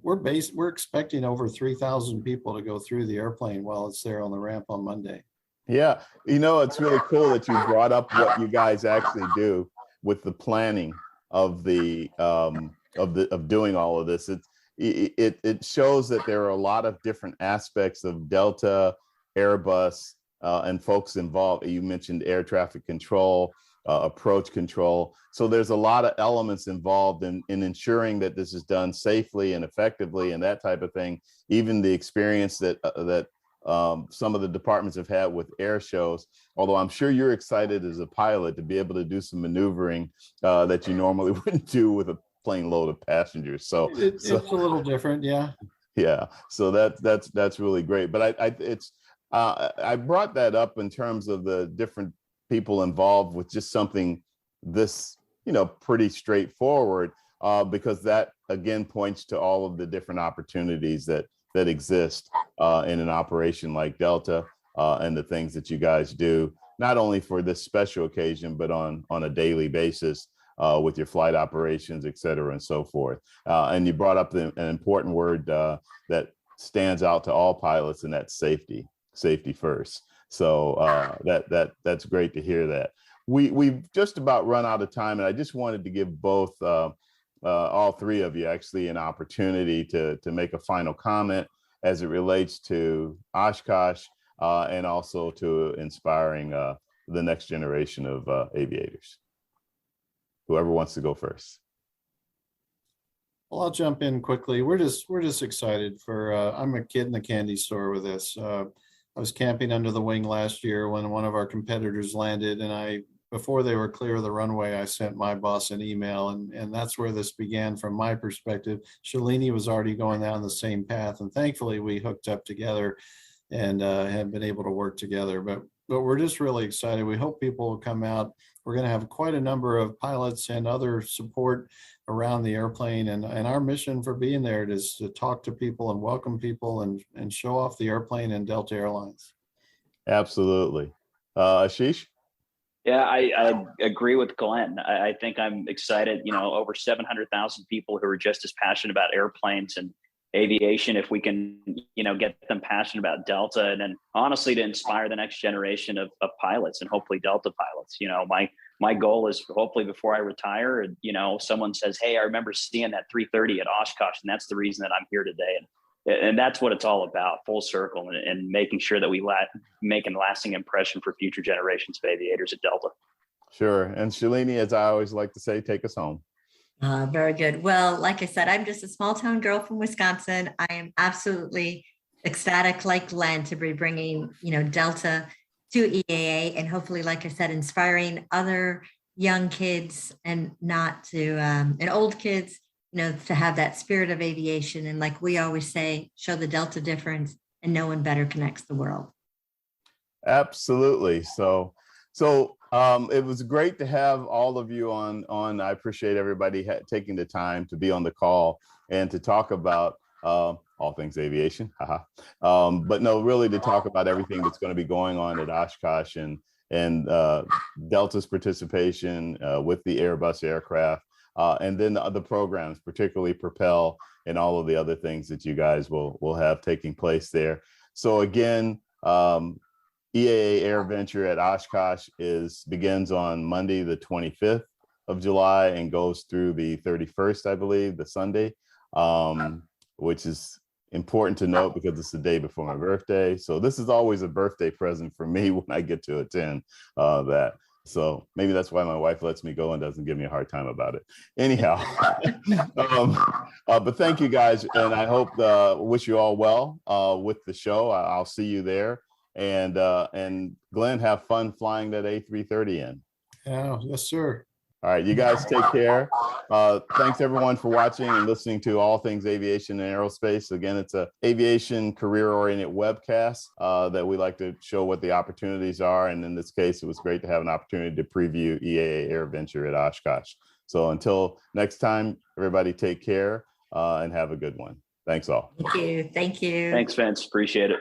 we're expecting over 3,000 people to go through the airplane while it's there on the ramp on Monday. Yeah, you know, it's really cool that you brought up what you guys actually do with the planning of the of doing all of this. It shows that there are a lot of different aspects of Delta, Airbus, and folks involved. You mentioned air traffic control. approach control. So there's a lot of elements involved in ensuring that this is done safely and effectively and that type of thing. Even the experience that some of the departments have had with air shows, although I'm sure you're excited as a pilot to be able to do some maneuvering that you normally wouldn't do with a plane load of passengers. So it's a little different. Yeah. Yeah. So that's really great. But I brought that up in terms of the different people involved with just something this, pretty straightforward, because that again points to all of the different opportunities that exist in an operation like Delta, and the things that you guys do, not only for this special occasion, but on a daily basis with your flight operations, et cetera, and so forth. And you brought up an important word that stands out to all pilots, and that's safety first. So that's great to hear that. We've just about run out of time, and I just wanted to give both all three of you actually an opportunity to make a final comment as it relates to Oshkosh and also to inspiring the next generation of aviators. Whoever wants to go first. Well, I'll jump in quickly. We're just excited for. I'm a kid in the candy store with this. I was camping under the wing last year when one of our competitors landed, and before they were clear of the runway, I sent my boss an email, and that's where this began from my perspective. Shalini was already going down the same path, and thankfully we hooked up together and have been able to work together. But we're just really excited. We hope people will come out. We're going to have quite a number of pilots and other support around the airplane. And our mission for being there is to talk to people and welcome people and show off the airplane and Delta Airlines. Absolutely. Ashish? Yeah, I agree with Glenn. I think I'm excited, over 700,000 people who are just as passionate about airplanes and aviation. If we can, get them passionate about Delta, and then honestly to inspire the next generation of pilots and hopefully Delta pilots. My goal is hopefully before I retire, someone says, hey, I remember seeing that 330 at Oshkosh, and that's the reason that I'm here today. And that's what it's all about, full circle, and making sure that we make a lasting impression for future generations of aviators at Delta. Sure. And Shalini, as I always like to say, take us home. Very good. Well, like I said, I'm just a small town girl from Wisconsin. I am absolutely ecstatic, like Glenn, to be bringing, Delta to EAA, and hopefully, like I said, inspiring other young kids and not to, and old kids, to have that spirit of aviation. And like we always say, show the Delta difference, and no one better connects the world. Absolutely. So it was great to have all of you on. I appreciate everybody taking the time to be on the call and to talk about all things aviation. But no, really to talk about everything that's going to be going on at Oshkosh and Delta's participation with the Airbus aircraft, and then the other programs, particularly Propel and all of the other things that you guys will have taking place there. So again, EAA AirVenture at Oshkosh begins on Monday, the 25th of July, and goes through the 31st, I believe, the Sunday, which is important to note because it's the day before my birthday. So this is always a birthday present for me when I get to attend that. So maybe that's why my wife lets me go and doesn't give me a hard time about it. Anyhow, but thank you guys, and I hope wish you all well with the show. I'll see you there. And Glenn, have fun flying that A330 in. Yeah, yes, sir. All right, you guys take care. Thanks everyone for watching and listening to All Things Aviation and Aerospace. Again, it's a aviation career-oriented webcast that we like to show what the opportunities are. And in this case, it was great to have an opportunity to preview EAA AirVenture at Oshkosh. So until next time, everybody take care and have a good one. Thanks all. Thank you. Thank you. Thanks, Vince. Appreciate it.